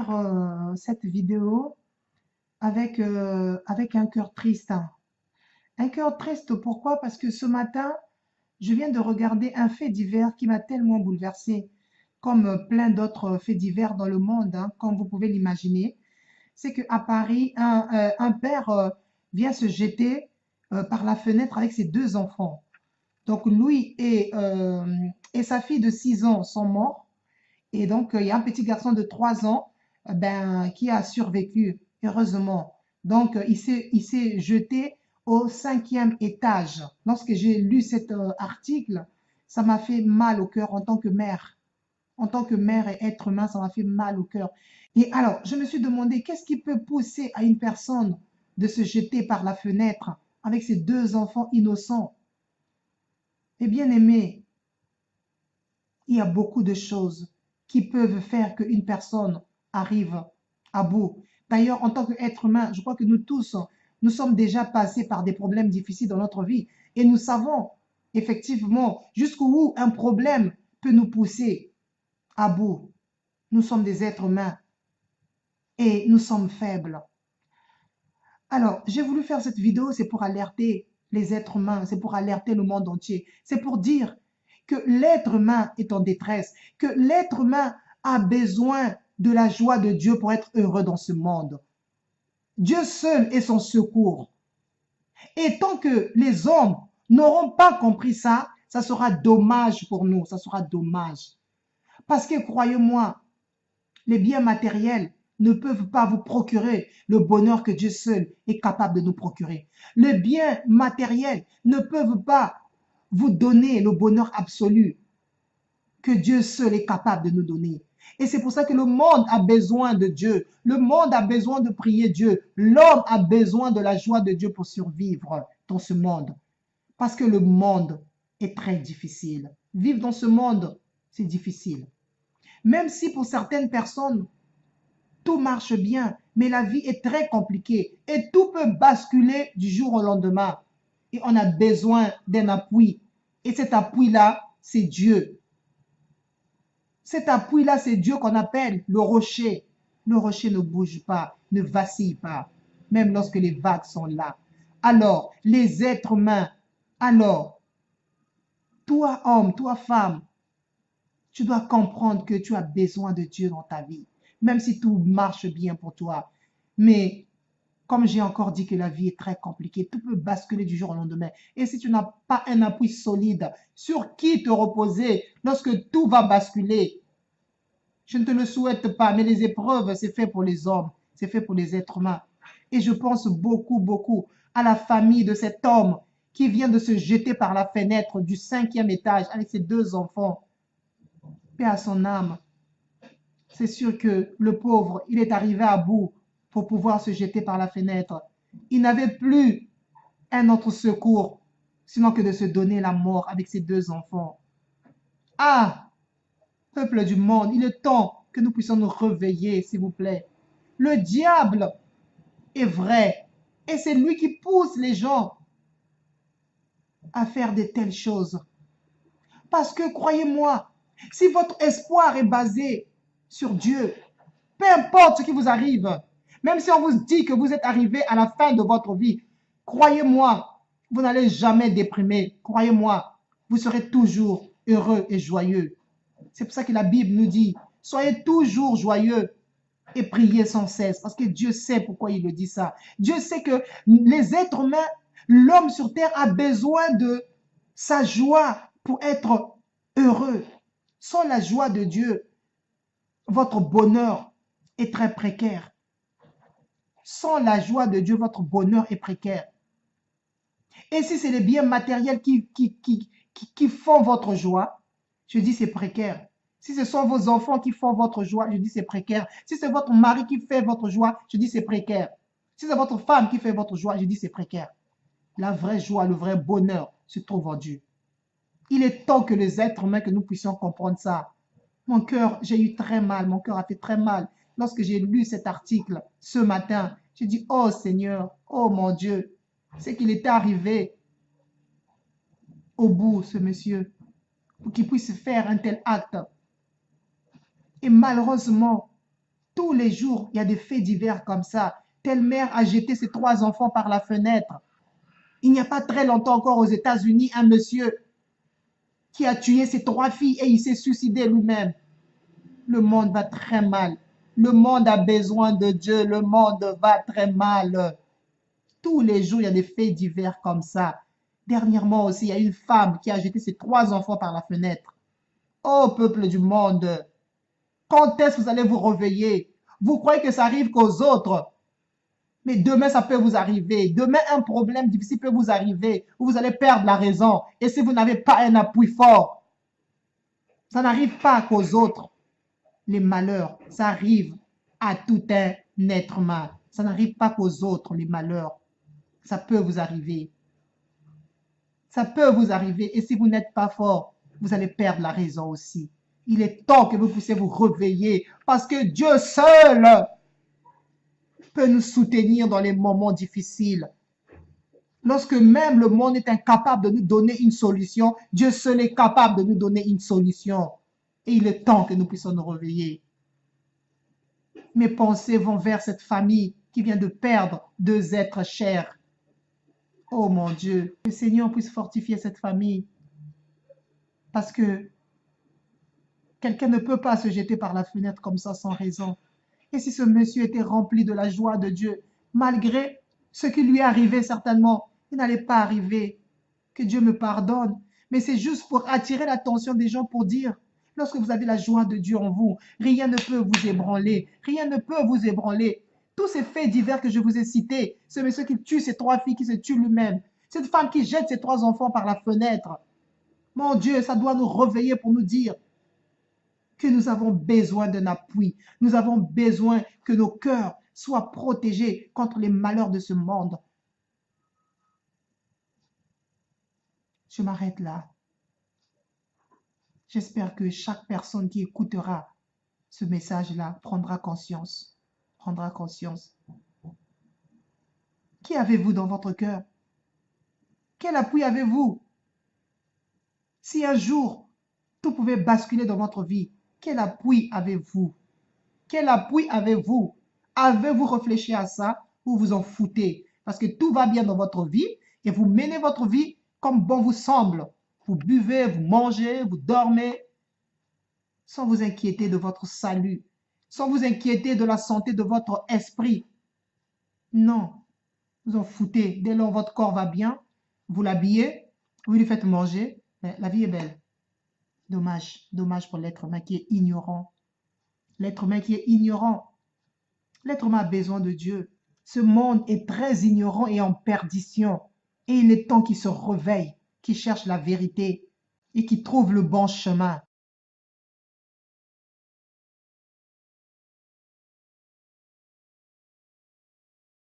faire cette vidéo avec un cœur triste, hein. Un cœur triste, pourquoi? Parce que ce matin, je viens de regarder un fait divers qui m'a tellement bouleversée, comme plein d'autres faits divers dans le monde, hein, comme vous pouvez l'imaginer. C'est qu'à Paris, un père vient se jeter par la fenêtre avec ses deux enfants. Donc lui et sa fille de 6 ans sont morts. Et donc, il y a un petit garçon de 3 ans qui a survécu, heureusement. Donc, il s'est jeté au 5e étage. Lorsque j'ai lu cet article, ça m'a fait mal au cœur en tant que mère. En tant que mère et être humain, ça m'a fait mal au cœur. Et alors, je me suis demandé, qu'est-ce qui peut pousser à une personne de se jeter par la fenêtre avec ses deux enfants innocents? Et bien aimé, il y a beaucoup de choses qui peuvent faire qu'une personne arrive à bout. D'ailleurs, en tant qu'être humain, je crois que nous tous, nous sommes déjà passés par des problèmes difficiles dans notre vie et nous savons effectivement jusqu'où un problème peut nous pousser à bout. Nous sommes des êtres humains et nous sommes faibles. Alors, j'ai voulu faire cette vidéo, c'est pour alerter les êtres humains, c'est pour alerter le monde entier, c'est pour dire que l'être humain est en détresse, que l'être humain a besoin de la joie de Dieu pour être heureux dans ce monde. Dieu seul est son secours. Et tant que les hommes n'auront pas compris ça, ça sera dommage pour nous, ça sera dommage. Parce que croyez-moi, les biens matériels ne peuvent pas vous procurer le bonheur que Dieu seul est capable de nous procurer. Les biens matériels ne peuvent pas vous donner le bonheur absolu que Dieu seul est capable de nous donner. Et c'est pour ça que le monde a besoin de Dieu. Le monde a besoin de prier Dieu. L'homme a besoin de la joie de Dieu pour survivre dans ce monde. Parce que le monde est très difficile. Vivre dans ce monde, c'est difficile. Même si pour certaines personnes, tout marche bien, mais la vie est très compliquée et tout peut basculer du jour au lendemain. Et on a besoin d'un appui. Et cet appui-là, c'est Dieu. Cet appui-là, c'est Dieu qu'on appelle le rocher. Le rocher ne bouge pas, ne vacille pas, même lorsque les vagues sont là. Alors, les êtres humains, alors, toi homme, toi femme, tu dois comprendre que tu as besoin de Dieu dans ta vie, même si tout marche bien pour toi. Mais comme j'ai encore dit que la vie est très compliquée, tout peut basculer du jour au lendemain. Et si tu n'as pas un appui solide sur qui te reposer lorsque tout va basculer, je ne te le souhaite pas, mais les épreuves, c'est fait pour les hommes, c'est fait pour les êtres humains. Et je pense beaucoup, beaucoup à la famille de cet homme qui vient de se jeter par la fenêtre du 5e étage avec ses deux enfants. Paix à son âme. C'est sûr que le pauvre, il est arrivé à bout pour pouvoir se jeter par la fenêtre. Il n'avait plus un autre secours, sinon que de se donner la mort avec ses deux enfants. Ah, peuple du monde, il est temps que nous puissions nous réveiller, s'il vous plaît. Le diable est vrai et c'est lui qui pousse les gens à faire de telles choses. Parce que croyez-moi, si votre espoir est basé sur Dieu, peu importe ce qui vous arrive, même si on vous dit que vous êtes arrivé à la fin de votre vie, croyez-moi, vous n'allez jamais déprimer. Croyez-moi, vous serez toujours heureux et joyeux. C'est pour ça que la Bible nous dit, soyez toujours joyeux et priez sans cesse. Parce que Dieu sait pourquoi il le dit ça. Dieu sait que les êtres humains, l'homme sur terre a besoin de sa joie pour être heureux. Sans la joie de Dieu, votre bonheur est très précaire. Sans la joie de Dieu, votre bonheur est précaire. Et si c'est les biens matériels qui font votre joie, je dis c'est précaire. Si ce sont vos enfants qui font votre joie, je dis c'est précaire. Si c'est votre mari qui fait votre joie, je dis c'est précaire. Si c'est votre femme qui fait votre joie, je dis c'est précaire. La vraie joie, le vrai bonheur se trouve en Dieu. Il est temps que les êtres humains, que nous puissions comprendre ça. Mon cœur, j'ai eu très mal, mon cœur a fait très mal. Lorsque j'ai lu cet article ce matin, j'ai dit, oh Seigneur, oh mon Dieu, c'est qu'il était arrivé au bout, ce monsieur, pour qu'il puisse faire un tel acte. Et malheureusement, Tous les jours, il y a des faits divers comme ça. Telle mère a jeté ses 3 enfants par la fenêtre. Il n'y a pas très longtemps encore aux États-Unis, un monsieur qui a tué ses 3 filles et il s'est suicidé lui-même. Le monde va très mal. Le monde a besoin de Dieu. Le monde va très mal. Tous les jours, il y a des faits divers comme ça. Dernièrement aussi, il y a une femme qui a jeté ses 3 enfants par la fenêtre. Ô peuple du monde, quand est-ce que vous allez vous réveiller? Vous croyez que ça arrive qu'aux autres? Mais demain, ça peut vous arriver. Demain, un problème difficile peut vous arriver où vous allez perdre la raison. Et si vous n'avez pas un appui fort, ça n'arrive pas qu'aux autres. Les malheurs, ça arrive à tout un être humain. Ça n'arrive pas qu'aux autres, les malheurs. Ça peut vous arriver. Ça peut vous arriver. Et si vous n'êtes pas fort, vous allez perdre la raison aussi. Il est temps que vous puissiez vous réveiller parce que Dieu seul peut nous soutenir dans les moments difficiles. Lorsque même le monde est incapable de nous donner une solution, Dieu seul est capable de nous donner une solution. Et il est temps que nous puissions nous réveiller. Mes pensées vont vers cette famille qui vient de perdre 2 êtres chers. Oh mon Dieu, que le Seigneur puisse fortifier cette famille. Parce que quelqu'un ne peut pas se jeter par la fenêtre comme ça sans raison. Et si ce monsieur était rempli de la joie de Dieu, malgré ce qui lui est arrivé certainement, il n'allait pas arriver. Que Dieu me pardonne. Mais c'est juste pour attirer l'attention des gens pour dire, lorsque vous avez la joie de Dieu en vous, rien ne peut vous ébranler. Rien ne peut vous ébranler. Tous ces faits divers que je vous ai cités, ce monsieur qui tue ses 3 filles, qui se tue lui-même, cette femme qui jette ses 3 enfants par la fenêtre. Mon Dieu, ça doit nous réveiller pour nous dire que nous avons besoin d'un appui. Nous avons besoin que nos cœurs soient protégés contre les malheurs de ce monde. Je m'arrête là. J'espère que chaque personne qui écoutera ce message-là prendra conscience. Prendra conscience. Qui avez-vous dans votre cœur? Quel appui avez-vous? Si un jour, tout pouvait basculer dans votre vie, quel appui avez-vous? Quel appui avez-vous? Avez-vous réfléchi à ça ou vous en foutez? Parce que tout va bien dans votre vie et vous menez votre vie comme bon vous semble. Vous buvez, vous mangez, vous dormez, sans vous inquiéter de votre salut, sans vous inquiéter de la santé de votre esprit. Non, vous en foutez. Dès lors votre corps va bien, vous l'habillez, vous lui faites manger, mais la vie est belle. Dommage, dommage pour l'être humain qui est ignorant. L'être humain qui est ignorant. L'être humain a besoin de Dieu. Ce monde est très ignorant et en perdition. Et il est temps qu'il se réveille, qu'il cherche la vérité et qu'il trouve le bon chemin.